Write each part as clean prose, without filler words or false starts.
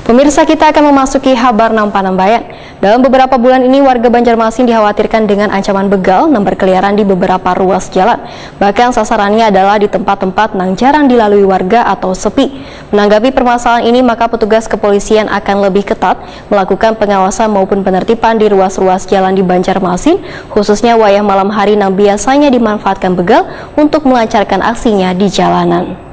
Pemirsa, kita akan memasuki Habar Nampanambayan. Dalam beberapa bulan ini, warga Banjarmasin dikhawatirkan dengan ancaman begal yang berkeliaran di beberapa ruas jalan. Bahkan sasarannya adalah di tempat-tempat yang jarang dilalui warga atau sepi. Menanggapi permasalahan ini, maka petugas kepolisian akan lebih ketat melakukan pengawasan maupun penertiban di ruas-ruas jalan di Banjarmasin, khususnya wayah malam hari yang biasanya dimanfaatkan begal untuk melancarkan aksinya di jalanan.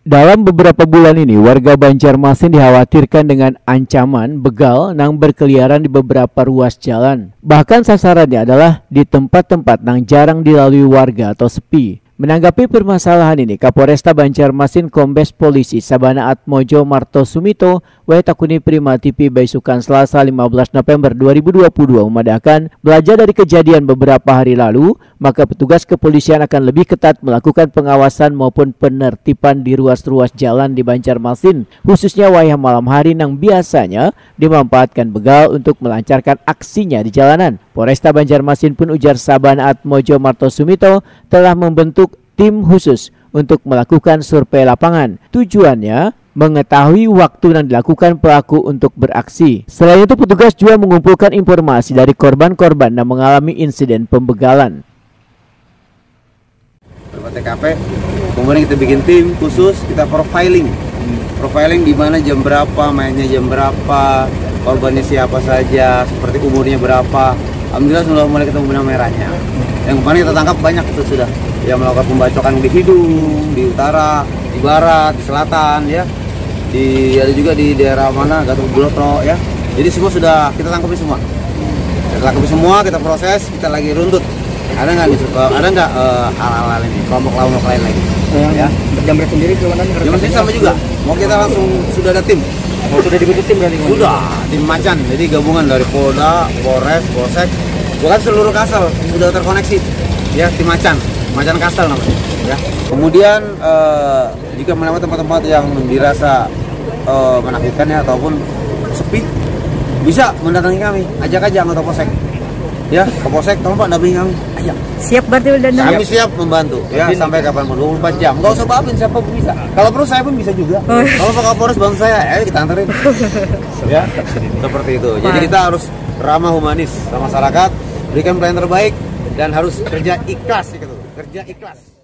Dalam beberapa bulan ini, warga Banjarmasin dikhawatirkan dengan ancaman begal yang berkeliaran di beberapa ruas jalan. Bahkan sasarannya adalah di tempat-tempat yang jarang dilalui warga atau sepi. Menanggapi permasalahan ini, Kapolresta Banjarmasin Kombes Polisi Sabana Atmojo Marto Sumito Wetakuni Prima TV Baisukan Selasa 15 November 2022 memadahkan belajar dari kejadian beberapa hari lalu, maka petugas kepolisian akan lebih ketat melakukan pengawasan maupun penertiban di ruas-ruas jalan di Banjarmasin, khususnya wayah malam hari yang biasanya dimanfaatkan begal untuk melancarkan aksinya di jalanan. Polresta Banjarmasin pun, ujar Sabana Atmojo Marto Sumito, telah membentuk tim khusus untuk melakukan survei lapangan. Tujuannya mengetahui waktu yang dilakukan pelaku untuk beraksi. Selain itu, petugas juga mengumpulkan informasi dari korban-korban yang mengalami insiden pembegalan. TKP, kemudian kita bikin tim khusus, kita profiling di mana jam berapa, mainnya jam berapa, korbannya siapa saja, seperti umurnya berapa. Alhamdulillah sudah mulai ketemu benang merahnya. Yang kemarin kita tangkap banyak itu sudah, yang melakukan pembacokan di hidung, di utara, di barat, di selatan, ya, ada juga di daerah mana, Gatot Bulotro, ya. Jadi semua sudah kita tangkapi semua. Kita tangkapi semua, kita proses, kita lagi runtut. Ada nggak hal-hal ini, kelompok lain lagi? Ya. Jamret sendiri gimana? Jamret sendiri sama juga. Mau kita langsung sudah ada tim. Sudah dibentuk tim berarti? Sudah, tim Macan. Jadi gabungan dari Polda, Polres, Polsek, bukan seluruh Kasal sudah terkoneksi. Ya, tim Macan Kasal namanya. Ya. Kemudian jika melewati tempat-tempat yang dirasa menakutkan ya ataupun sepi, bisa mendatangi kami. Ajak aja anggota Polsek. Ya, ke Polsek, tolong Pak dampingi kami. Ayo. Siap berarti udah. Kami siap membantu ya sampai kapanpun, 24 jam. Enggak usah babin, siapa pun bisa. Kalau perlu saya pun bisa juga. Kalau Pak Kapolres bantu saya, ayo kita anterin. Ya, seperti itu. Jadi kita harus ramah humanis sama masyarakat, berikan pelayanan terbaik dan harus kerja ikhlas gitu. Kerja ikhlas.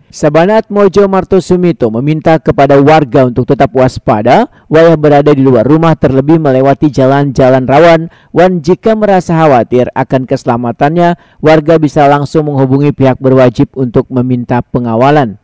Sabana Atmojo Marto Sumito meminta kepada warga untuk tetap waspada wayah berada di luar rumah, terlebih melewati jalan-jalan rawan, dan jika merasa khawatir akan keselamatannya, warga bisa langsung menghubungi pihak berwajib untuk meminta pengawalan.